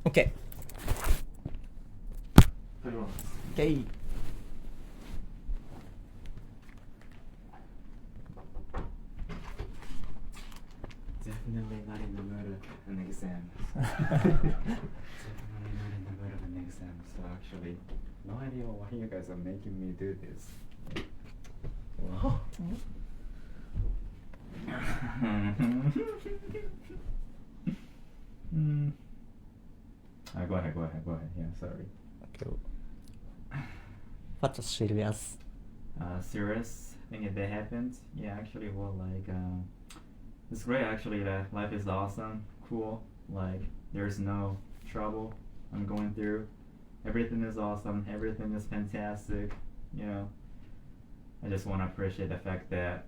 OK。撮ります。OK。Definitely not in the mood of an exam. Definitely not in the mood of an exam. So actually, no idea why you guys are making me do this. Wow. Go ahead. Yeah, sorry. Okay. What's serious? Serious thing that happened? Yeah, actually, well, it's great actually that life is awesome, cool. Like, there's no trouble I'm going through. Everything is awesome. Everything is fantastic. You know, I just want to appreciate the fact that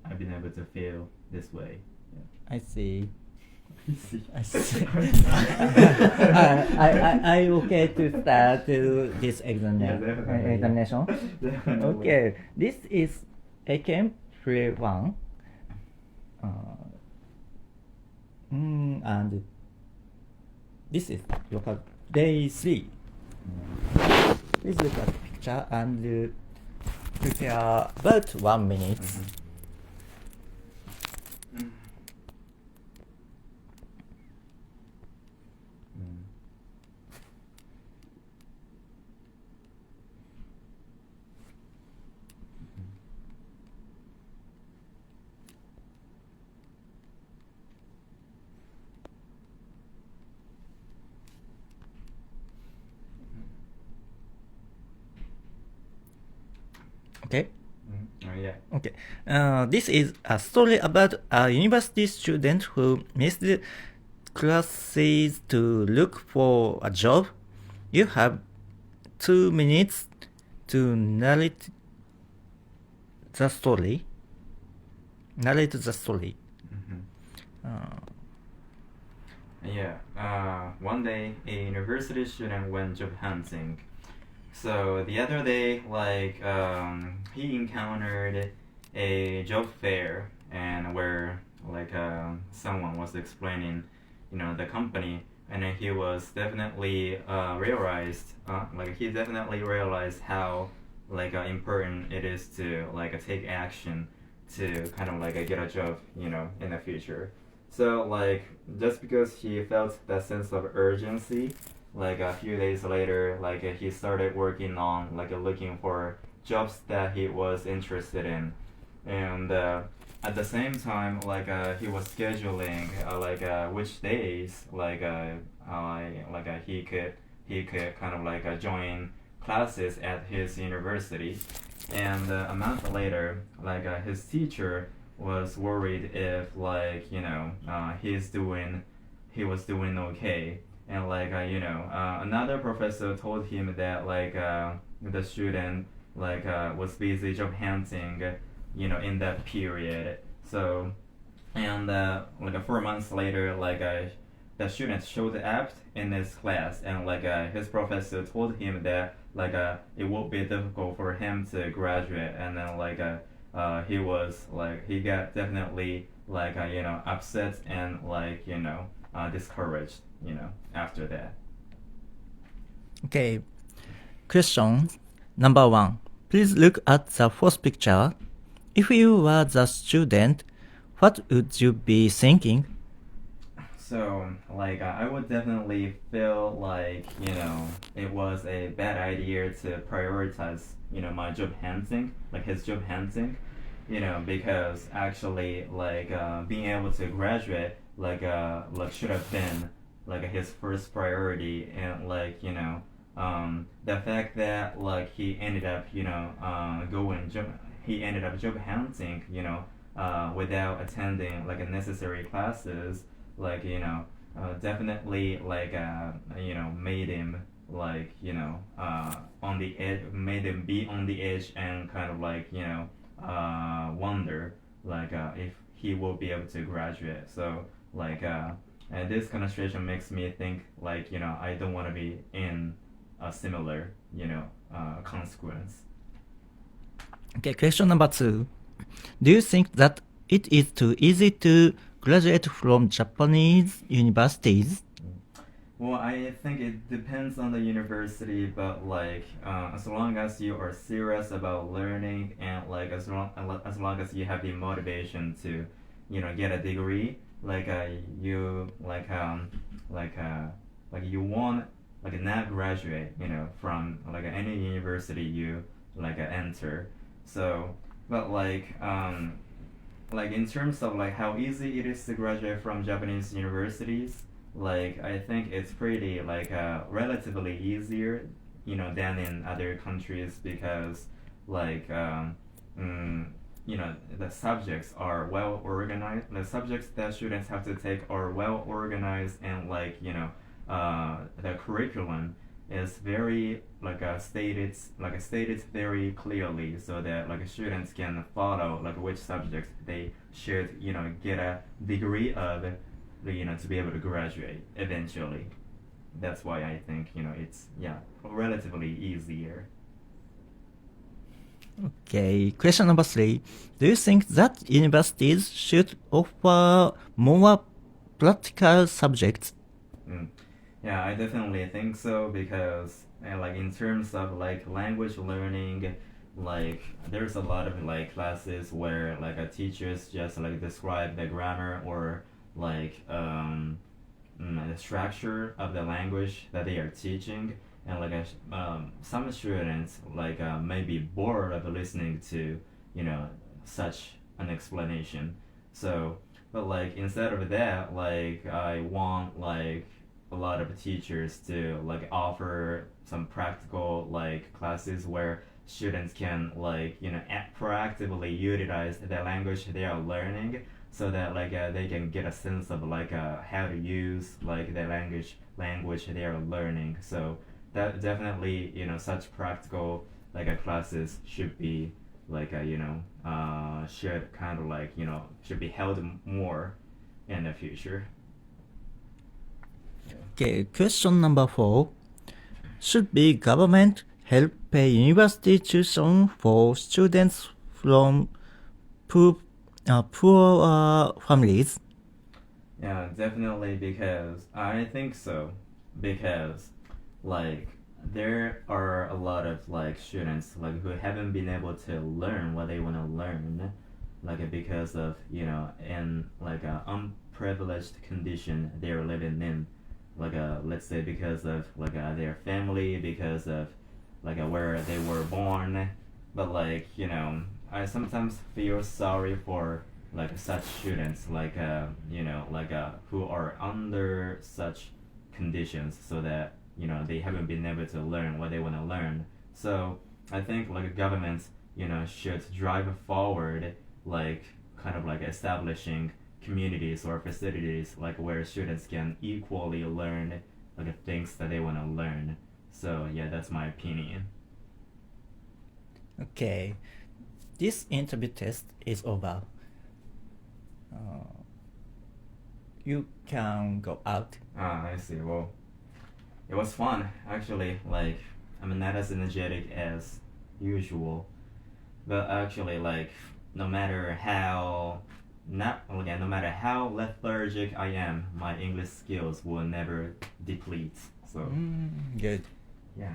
I've been able to feel this way. Yeah. I see. I see. I okay to start this examination. Okay, this is AKM Pre-1. And this is local day 3. Please look at the picture and prepare about 1 minute. Okay. Oh yeah. Okay. This is a story about a university student who missed classes to look for a job. You have 2 minutes to narrate the story. One day a university student went job hunting. So the other day, he encountered a job fair and where someone was explaining, the company, and then he was definitely realized how important it is to take action to kind of get a job, in the future. So just because he felt that sense of urgency, a few days later, he started working on looking for jobs that he was interested in, and at the same time, he was scheduling which days he could kind of join classes at his university, and a month later, his teacher was worried if he was doing okay. And another professor told him that the student was busy job hunting, in that period. So, and 4 months later, the student showed up in his class, and his professor told him that it would be difficult for him to graduate, and then he got definitely upset and discouraged, after that. Okay. Question number 1. Please look at the first picture. If you were the student, what would you be thinking? So, I would definitely feel it was a bad idea to prioritize, my job hunting, his job hunting, because actually, being able to graduate, should have been, his first priority, and, the fact that, he ended up, he ended up job hunting, without attending, necessary classes, definitely made him on the edge, made him be on the edge and kind of wonder if he will be able to graduate. So and this kind of situation makes me think I don't want to be in a similar consequence. Okay, question number 2. Do you think that it is too easy to graduate from Japanese universities? Well, I think it depends on the university, but like as long as you are serious about learning and like as long as you have the motivation to, get a degree, like you like uh like you want like not graduate, from like any university you enter. So, but like in terms of like how easy it is to graduate from Japanese universities, like I think it's pretty relatively easier, than in other countries because like the subjects are well organized. The subjects that students have to take are well organized, and the curriculum is very stated very clearly so that like students can follow like which subjects they should get a degree of, to be able to graduate eventually. That's why I think it's relatively easier. Okay, question number 3. Do you think that universities should offer more practical subjects? Yeah, I definitely think so because like in terms of like language learning, like there's a lot of like classes where like a teachers just like describe the grammar or like the structure of the language that they are teaching, and like some students may be bored of listening to such an explanation. So, but like instead of that, like I want like a lot of teachers to like offer some practical like classes where students can proactively utilize the language they are learning so that they can get a sense of how to use like the language they are learning. So that definitely such practical classes should be should kind of should be held more in the future. Okay, question number 4. Should be government help pay university tuition for students from poor families? Yeah, definitely, because I think so. Because like there are a lot of like students who haven't been able to learn what they want to learn, because of in a unprivileged condition they're living in, let's say because of their family, because of where they were born. But I sometimes feel sorry for such students who are under such conditions so that they haven't been able to learn what they want to learn. So I think governments should drive forward kind of establishing communities or facilities where students can equally learn the things that they want to learn. So yeah, that's my opinion. Okay, this interview test is over. You can go out. I see. Well, it was fun actually. I'm not as energetic as usual, but actually no matter how no matter how lethargic I am, my English skills will never deplete. So Good. yeah.